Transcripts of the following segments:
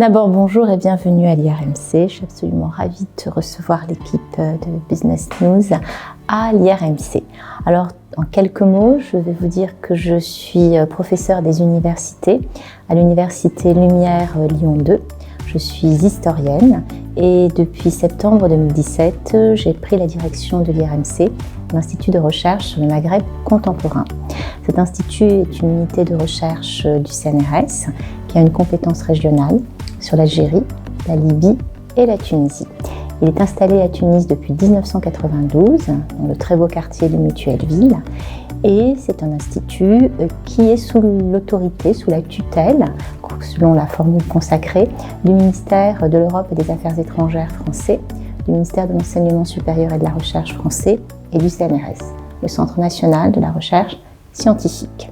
D'abord, bonjour et bienvenue à l'IRMC. Je suis absolument ravie de recevoir l'équipe de Business News à l'IRMC. Alors, en quelques mots, je vais vous dire que je suis professeure des universités à l'Université Lumière Lyon 2. Je suis historienne et depuis septembre 2017, j'ai pris la direction de l'IRMC, l'Institut de recherche sur le Maghreb contemporain. Cet institut est une unité de recherche du CNRS qui a une compétence régionale sur l'Algérie, la Libye et la Tunisie. Il est installé à Tunis depuis 1992, dans le très beau quartier de Mutuelleville, et c'est un institut qui est sous l'autorité, sous la tutelle, selon la formule consacrée, du ministère de l'Europe et des Affaires étrangères français, du ministère de l'Enseignement supérieur et de la Recherche français et du CNRS, le Centre national de la recherche scientifique.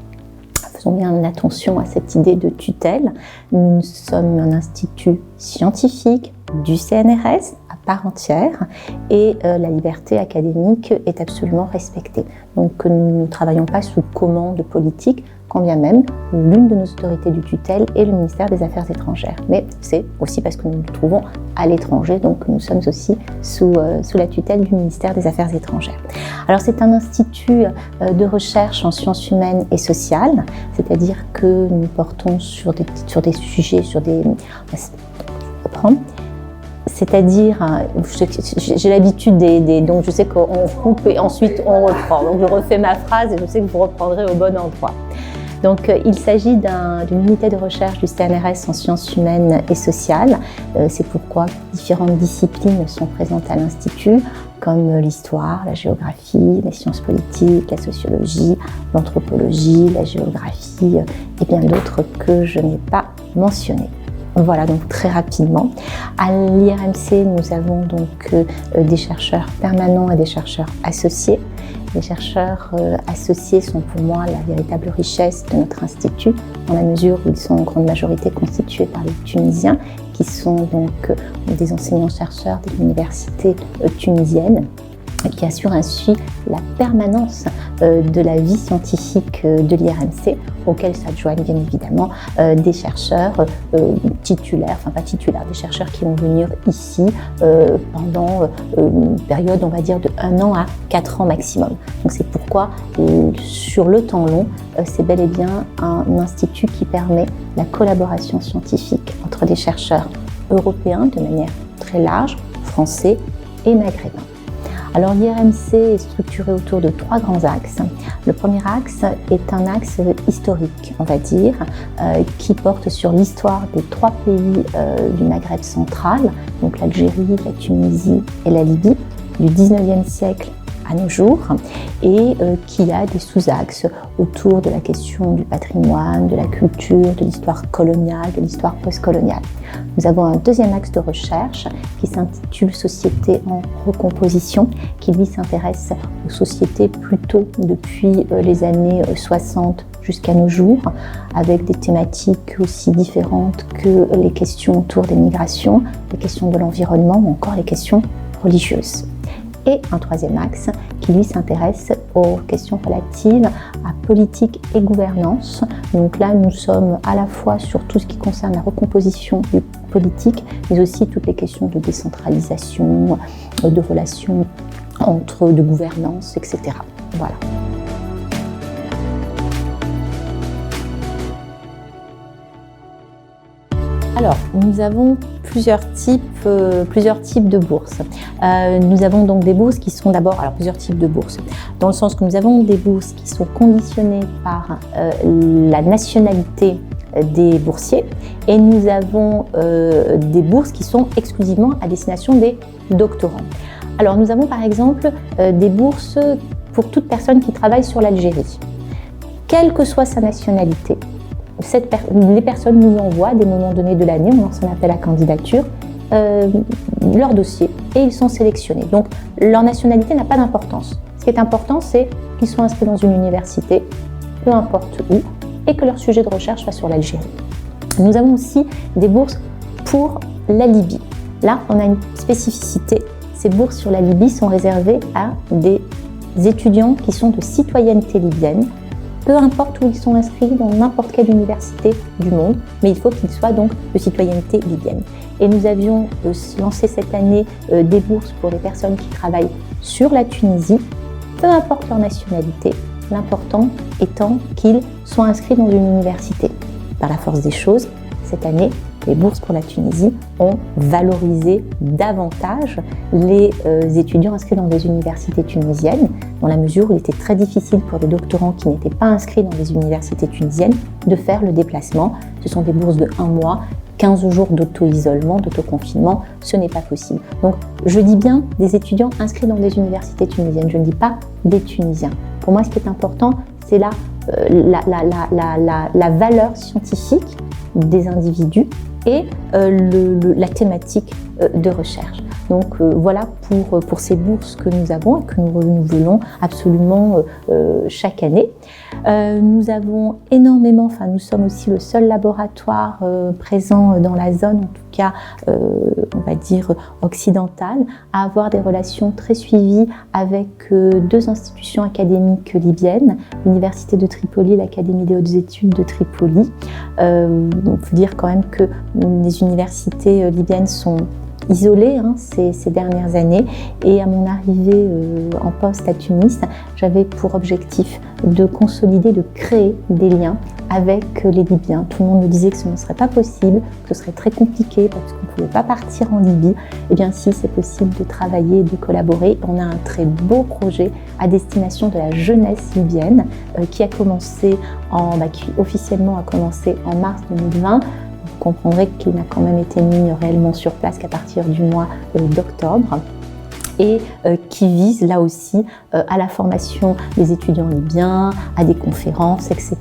Faisons bien attention à cette idée de tutelle. Nous sommes un institut scientifique du CNRS à part entière et la liberté académique est absolument respectée. Donc nous ne travaillons pas sous commande politique, quand bien même l'une de nos autorités du tutelle est le ministère des Affaires étrangères. Mais c'est aussi parce que nous nous trouvons à l'étranger, donc nous sommes aussi sous la tutelle du ministère des Affaires étrangères. Alors c'est un institut de recherche en sciences humaines et sociales, c'est-à-dire que nous portons sur des sujets, c'est-à-dire, j'ai l'habitude donc je sais qu'on coupe et ensuite on reprend. Donc je refais ma phrase et je sais que vous reprendrez au bon endroit. Donc il s'agit d'une unité de recherche du CNRS en sciences humaines et sociales. C'est pourquoi différentes disciplines sont présentes à l'Institut, comme l'histoire, la géographie, les sciences politiques, la sociologie, l'anthropologie, la géographie et bien d'autres que je n'ai pas mentionnées. Voilà, donc très rapidement. À l'IRMC, nous avons donc des chercheurs permanents et des chercheurs associés. Les chercheurs associés sont pour moi la véritable richesse de notre institut, dans la mesure où ils sont en grande majorité constitués par les Tunisiens, qui sont donc des enseignants-chercheurs de l'université tunisienne, qui assurent ainsi la permanence de la vie scientifique de l'IRMC, auquel s'adjoignent bien évidemment des chercheurs titulaires, enfin pas titulaires, des chercheurs qui vont venir ici pendant une période, on va dire, de 1 an à 4 ans maximum. Donc c'est pourquoi, sur le temps long, c'est bel et bien un institut qui permet la collaboration scientifique entre des chercheurs européens de manière très large, français et maghrébins. Alors l'IRMC est structuré autour de 3 grands axes. Le premier axe est un axe historique, on va dire, qui porte sur l'histoire des 3 pays du Maghreb central, donc l'Algérie, la Tunisie et la Libye, du 19e siècle à nos jours, et qui a des sous-axes autour de la question du patrimoine, de la culture, de l'histoire coloniale, de l'histoire postcoloniale. Nous avons un deuxième axe de recherche qui s'intitule Société en recomposition, qui lui s'intéresse aux sociétés plutôt depuis les années 60 jusqu'à nos jours, avec des thématiques aussi différentes que les questions autour des migrations, les questions de l'environnement ou encore les questions religieuses. Et un troisième axe qui lui s'intéresse aux questions relatives à politique et gouvernance. Donc là, nous sommes à la fois sur tout ce qui concerne la recomposition du politique, mais aussi toutes les questions de décentralisation, de relations de gouvernance, etc. Voilà. Alors, nous avons plusieurs types de bourses. Nous avons donc des bourses qui sont d'abord, plusieurs types de bourses, dans le sens que nous avons des bourses qui sont conditionnées par la nationalité des boursiers et nous avons des bourses qui sont exclusivement à destination des doctorants. Alors, nous avons par exemple des bourses pour toute personne qui travaille sur l'Algérie, quelle que soit sa nationalité. Les personnes nous envoient, à des moments donnés de l'année, on lance un appel à candidature, leur dossier et ils sont sélectionnés. Donc leur nationalité n'a pas d'importance. Ce qui est important, c'est qu'ils soient inscrits dans une université, peu importe où, et que leur sujet de recherche soit sur l'Algérie. Nous avons aussi des bourses pour la Libye. Là, on a une spécificité. Ces bourses sur la Libye sont réservées à des étudiants qui sont de citoyenneté libyenne, peu importe où ils sont inscrits, dans n'importe quelle université du monde, mais il faut qu'ils soient donc de citoyenneté libyenne. Et nous avions lancé cette année des bourses pour les personnes qui travaillent sur la Tunisie, peu importe leur nationalité, l'important étant qu'ils soient inscrits dans une université. Par la force des choses, cette année, les bourses pour la Tunisie ont valorisé davantage les étudiants inscrits dans des universités tunisiennes, dans la mesure où il était très difficile pour des doctorants qui n'étaient pas inscrits dans des universités tunisiennes de faire le déplacement. Ce sont des bourses de 1 mois, 15 jours d'auto-isolement, d'autoconfinement, ce n'est pas possible. Donc je dis bien des étudiants inscrits dans des universités tunisiennes, je ne dis pas des Tunisiens. Pour moi, ce qui est important, c'est la valeur scientifique des individus et la thématique de recherche. Donc voilà pour ces bourses que nous avons et que nous renouvelons absolument chaque année. Nous avons énormément, nous sommes aussi le seul laboratoire présent dans la zone, en tout cas on va dire occidentale, à avoir des relations très suivies avec 2 institutions académiques libyennes, l'Université de Tripoli et l'Académie des hautes études de Tripoli. Il faut dire quand même que les universités libyennes sont isolée ces dernières années, et à mon arrivée en poste à Tunis, j'avais pour objectif de consolider, de créer des liens avec les Libyens. Tout le monde me disait que ce ne serait pas possible, que ce serait très compliqué parce qu'on ne pouvait pas partir en Libye. Eh bien si, c'est possible de travailler, de collaborer. On a un très beau projet à destination de la jeunesse libyenne qui a commencé qui officiellement a commencé en mars 2020. Vous comprendrez qu'il n'a quand même été mis réellement sur place qu'à partir du mois d'octobre, et qui vise là aussi à la formation des étudiants libyens, à des conférences, etc.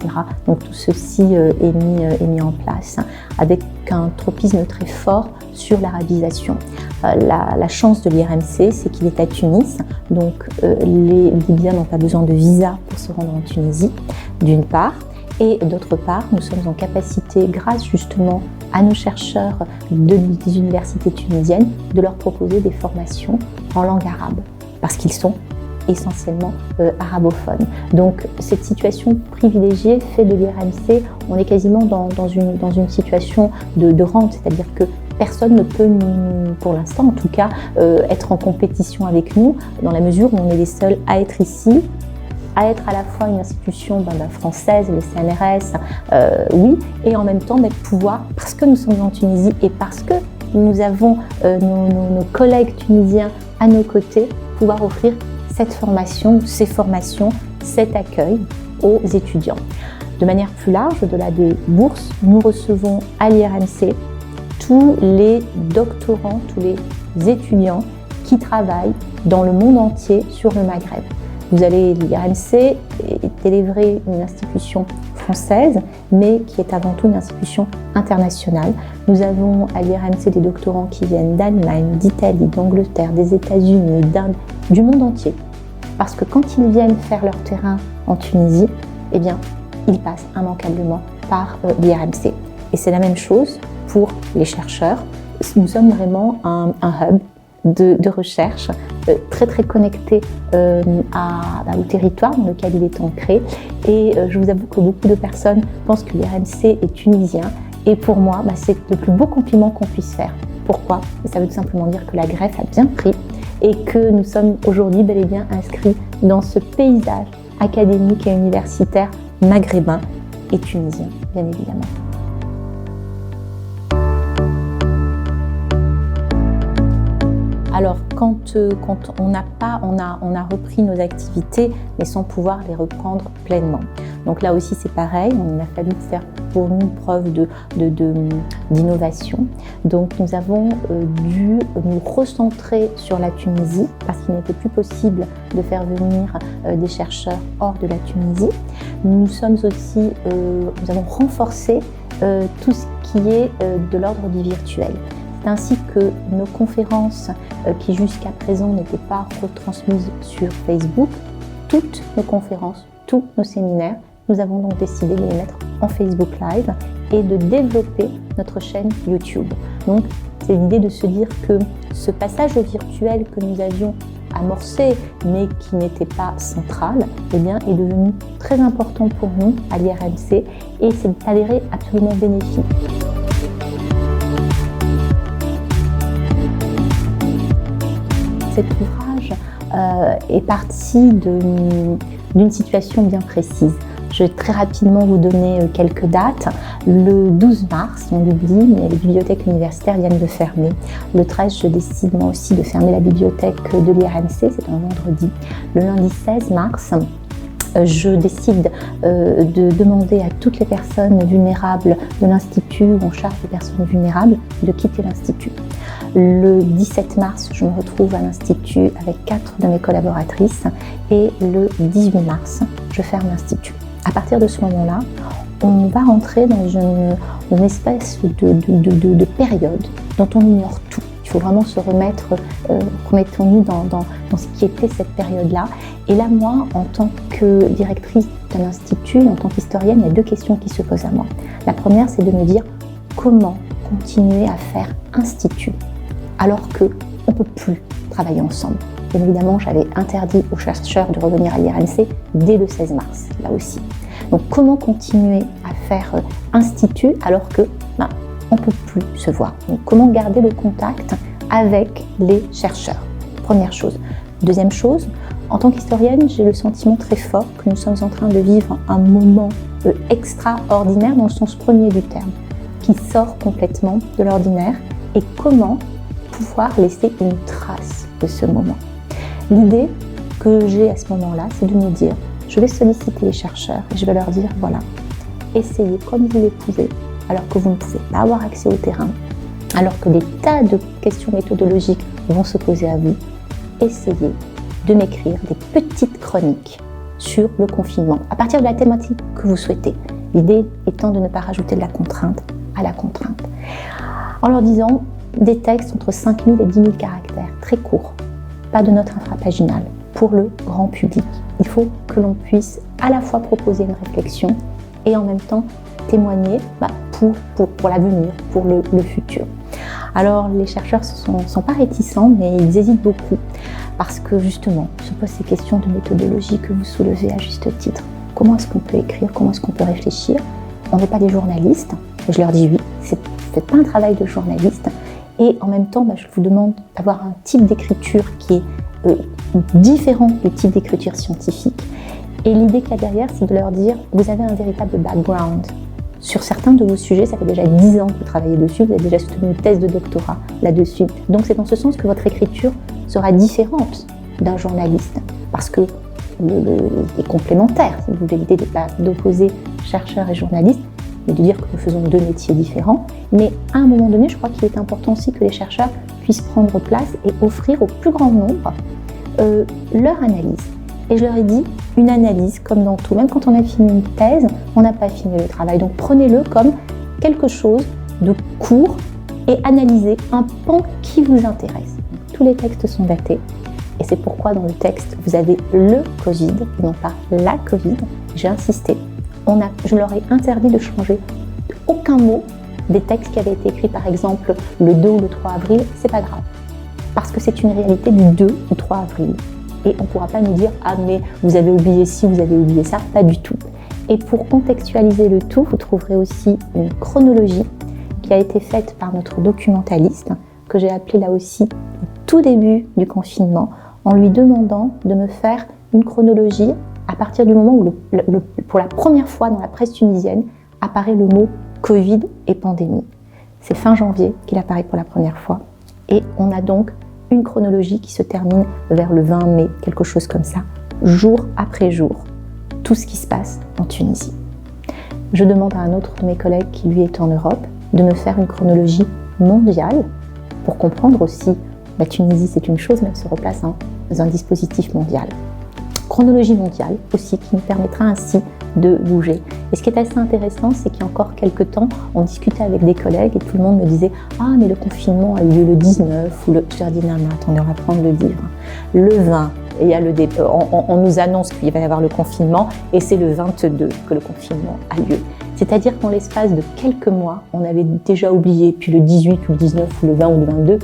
Donc tout ceci est mis en place avec un tropisme très fort sur l'arabisation. La chance de l'IRMC, c'est qu'il est à Tunis, donc les Libyens n'ont pas besoin de visa pour se rendre en Tunisie, d'une part. Et d'autre part, nous sommes en capacité, grâce justement à nos chercheurs des universités tunisiennes, de leur proposer des formations en langue arabe, parce qu'ils sont essentiellement arabophones. Donc cette situation privilégiée fait de l'IRMC, on est quasiment dans une situation de rente, c'est-à-dire que personne ne peut, pour l'instant en tout cas, être en compétition avec nous, dans la mesure où on est les seuls à être ici, à être à la fois une institution française, le CNRS, oui, et en même temps pouvoir, parce que nous sommes en Tunisie et parce que nous avons nos collègues tunisiens à nos côtés, pouvoir offrir cette formation, ces formations, cet accueil aux étudiants. De manière plus large, au-delà des bourses, nous recevons à l'IRMC tous les doctorants, tous les étudiants qui travaillent dans le monde entier sur le Maghreb. L'IRMC est délivrée une institution française, mais qui est avant tout une institution internationale. Nous avons à l'IRMC des doctorants qui viennent d'Allemagne, d'Italie, d'Angleterre, des États-Unis, d'Inde, du monde entier. Parce que quand ils viennent faire leur terrain en Tunisie, eh bien, ils passent immanquablement par l'IRMC. Et c'est la même chose pour les chercheurs. Nous sommes vraiment un hub de recherche très connecté au territoire dans lequel il est ancré. Et je vous avoue que beaucoup de personnes pensent que l'IRMC est tunisien. Et pour moi, c'est le plus beau compliment qu'on puisse faire. Pourquoi ? Ça veut tout simplement dire que la greffe a bien pris et que nous sommes aujourd'hui bel et bien inscrits dans ce paysage académique et universitaire maghrébin et tunisien, bien évidemment. Alors, quand on a repris nos activités, mais sans pouvoir les reprendre pleinement. Donc là aussi, c'est pareil, on a fallu faire pour nous preuve d'innovation. Donc nous avons dû nous recentrer sur la Tunisie, parce qu'il n'était plus possible de faire venir des chercheurs hors de la Tunisie. Nous avons renforcé tout ce qui est de l'ordre du virtuel. C'est ainsi que nos conférences qui jusqu'à présent n'étaient pas retransmises sur Facebook, toutes nos conférences, tous nos séminaires, nous avons donc décidé de les mettre en Facebook Live et de développer notre chaîne YouTube. Donc c'est l'idée de se dire que ce passage au virtuel que nous avions amorcé, mais qui n'était pas central, eh bien, est devenu très important pour nous à l'IRMC et c'est avéré absolument bénéfique. Cet ouvrage est parti d'une situation bien précise. Je vais très rapidement vous donner quelques dates. Le 12 mars, on l'oublie, mais les bibliothèques universitaires viennent de fermer. Le 13, je décide moi aussi de fermer la bibliothèque de l'IRMC, c'est un vendredi. Le lundi 16 mars, je décide de demander à toutes les personnes vulnérables de l'Institut ou en charge des personnes vulnérables de quitter l'Institut. Le 17 mars, je me retrouve à l'Institut avec 4 de mes collaboratrices et le 18 mars, je ferme l'Institut. À partir de ce moment-là, on va rentrer dans une espèce de période dont on ignore tout. Il faut vraiment se remettons-nous dans ce qui était cette période-là. Et là, moi, en tant que directrice d'un institut, en tant qu'historienne, il y a 2 questions qui se posent à moi. La première, c'est de me dire comment continuer à faire institut alors qu'on ne peut plus travailler ensemble. Bien évidemment, j'avais interdit aux chercheurs de revenir à l'IRMC dès le 16 mars, là aussi. Donc, comment continuer à faire institut alors que on ne peut plus se voir. Donc, comment garder le contact avec les chercheurs? Première chose. Deuxième chose, en tant qu'historienne, j'ai le sentiment très fort que nous sommes en train de vivre un moment extraordinaire dans le sens premier du terme, qui sort complètement de l'ordinaire et comment pouvoir laisser une trace de ce moment. L'idée que j'ai à ce moment-là, c'est de me dire, je vais solliciter les chercheurs et je vais leur dire, voilà, essayez comme vous le pouvez, alors que vous ne pouvez pas avoir accès au terrain, alors que des tas de questions méthodologiques vont se poser à vous, essayez de m'écrire des petites chroniques sur le confinement, à partir de la thématique que vous souhaitez. L'idée étant de ne pas rajouter de la contrainte à la contrainte. En leur disant des textes entre 5000 et 10 000 caractères, très courts, pas de notes infrapaginales, pour le grand public. Il faut que l'on puisse à la fois proposer une réflexion et en même temps témoigner pour l'avenir, pour le futur. Alors les chercheurs ne sont pas réticents, mais ils hésitent beaucoup parce que justement, se posent ces questions de méthodologie que vous soulevez à juste titre. Comment est-ce qu'on peut écrire? Comment est-ce qu'on peut réfléchir? On n'est pas des journalistes. Je leur dis oui, faites pas un travail de journaliste. Et en même temps, je vous demande d'avoir un type d'écriture qui est différent du type d'écriture scientifique. Et l'idée qu'il y a derrière, c'est de leur dire, vous avez un véritable background. Sur certains de vos sujets, ça fait déjà 10 ans que vous travaillez dessus, vous avez déjà soutenu une thèse de doctorat là-dessus. Donc c'est dans ce sens que votre écriture sera différente d'un journaliste, parce que est complémentaire. Si vous voulez, l'idée n'est pas d'opposer chercheurs et journalistes, mais de dire que nous faisons 2 métiers différents. Mais à un moment donné, je crois qu'il est important aussi que les chercheurs puissent prendre place et offrir au plus grand nombre leur analyse. Et je leur ai dit, une analyse, comme dans tout, même quand on a fini une thèse, on n'a pas fini le travail. Donc prenez-le comme quelque chose de court et analysez un pan qui vous intéresse. Tous les textes sont datés. Et c'est pourquoi dans le texte, vous avez le Covid, et non pas la Covid. J'ai insisté. Je leur ai interdit de changer aucun mot des textes qui avaient été écrits, par exemple, le 2 ou le 3 avril. C'est pas grave. Parce que c'est une réalité du 2 ou 3 avril. Et on ne pourra pas nous dire « Ah, mais vous avez oublié ci, vous avez oublié ça », pas du tout. Et pour contextualiser le tout, vous trouverez aussi une chronologie qui a été faite par notre documentaliste, que j'ai appelé là aussi au tout début du confinement, en lui demandant de me faire une chronologie à partir du moment où, pour la première fois dans la presse tunisienne, apparaît le mot Covid et pandémie. C'est fin janvier qu'il apparaît pour la première fois. Et on a donc une chronologie qui se termine vers le 20 mai, quelque chose comme ça, jour après jour, tout ce qui se passe en Tunisie. Je demande à un autre de mes collègues qui lui est en Europe de me faire une chronologie mondiale pour comprendre aussi, la Tunisie c'est une chose mais elle se replace dans un dispositif mondial. Chronologie mondiale aussi qui nous permettra ainsi de bouger. Et ce qui est assez intéressant, c'est qu'il y a encore quelques temps, on discutait avec des collègues et tout le monde me disait « Ah, mais le confinement a eu lieu le 19 » ou le... Je leur dis « Non, mais attendez, on va prendre le livre. Le 20, il y a on nous annonce qu'il va y avoir le confinement et c'est le 22 que le confinement a lieu. » C'est-à-dire qu'en l'espace de quelques mois, on avait déjà oublié, puis le 18 ou le 19 ou le 20 ou le 22,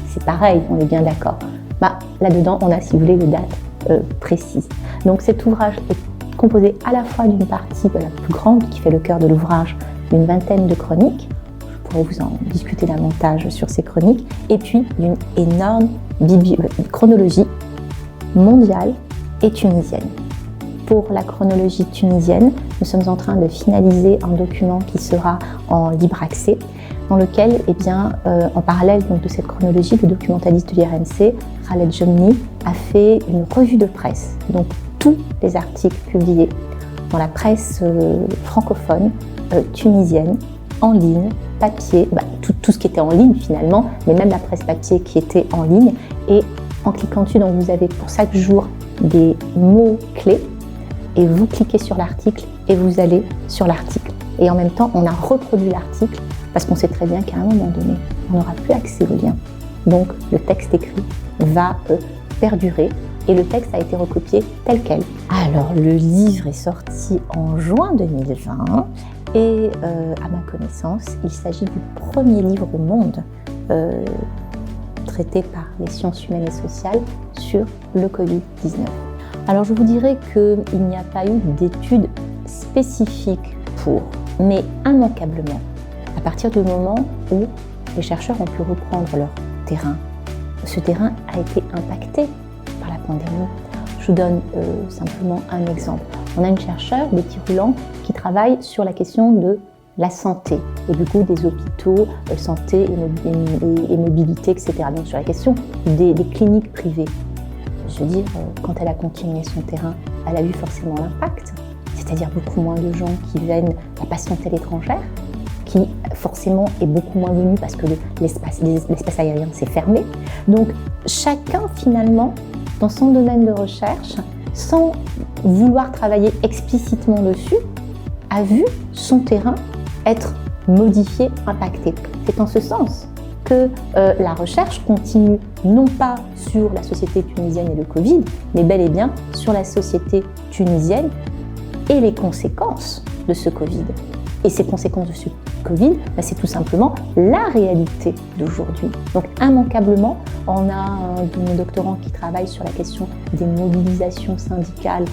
c'est pareil, on est bien d'accord. Là-dedans, on a, si vous voulez, les dates précises. Donc cet ouvrage est composé à la fois d'une partie la plus grande, qui fait le cœur de l'ouvrage, d'une vingtaine de chroniques. Je pourrais vous en discuter davantage sur ces chroniques. Et puis d'une énorme chronologie mondiale et tunisienne. Pour la chronologie tunisienne, nous sommes en train de finaliser un document qui sera en libre accès, dans lequel, en parallèle donc, de cette chronologie, le documentaliste de l'IRNC, Khaled Jomni, a fait une revue de presse. Donc tous les articles publiés dans la presse francophone, tunisienne, en ligne, papier, tout ce qui était en ligne finalement, mais même la presse papier qui était en ligne. Et en cliquant dessus, donc vous avez pour chaque jour des mots-clés, et vous cliquez sur l'article et vous allez sur l'article. Et en même temps, on a reproduit l'article parce qu'on sait très bien qu'à un moment donné, on n'aura plus accès au lien. Donc, le texte écrit va perdurer et le texte a été recopié tel quel. Alors, le livre est sorti en juin 2020 et à ma connaissance, il s'agit du premier livre au monde traité par les sciences humaines et sociales sur le Covid-19. Alors je vous dirais qu'il n'y a pas eu d'études spécifiques pour, mais immanquablement, à partir du moment où les chercheurs ont pu reprendre leur terrain, ce terrain a été impacté par la pandémie. Je vous donne simplement un exemple. On a une chercheure, Betty Rouland, qui travaille sur la question de la santé et du coup des hôpitaux, santé et mobilité, etc. Donc sur la question des cliniques privées. Je veux dire, quand elle a continué son terrain, elle a vu forcément l'impact, c'est-à-dire beaucoup moins de gens qui viennent, la patientèle étrangère, qui forcément est beaucoup moins venue parce que l'espace aérien s'est fermé. Donc chacun finalement, dans son domaine de recherche, sans vouloir travailler explicitement dessus, a vu son terrain être modifié, impacté. C'est en ce sens que la recherche continue non pas sur la société tunisienne et le Covid, mais bel et bien sur la société tunisienne et les conséquences de ce Covid. Et ces conséquences de ce Covid, c'est tout simplement la réalité d'aujourd'hui. Donc immanquablement, on a un de nos doctorants qui travaille sur la question des mobilisations syndicales.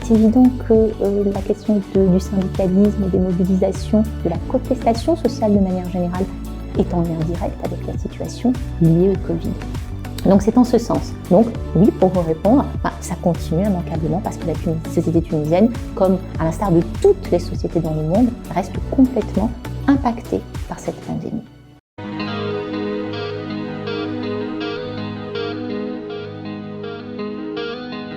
C'est évident que la question du syndicalisme, des mobilisations, de la contestation sociale de manière générale, est en lien direct avec la situation liée au Covid. Donc c'est en ce sens. Donc oui, pour vous répondre, ça continue immanquablement parce que la société tunisienne, comme à l'instar de toutes les sociétés dans le monde, reste complètement impactée par cette pandémie.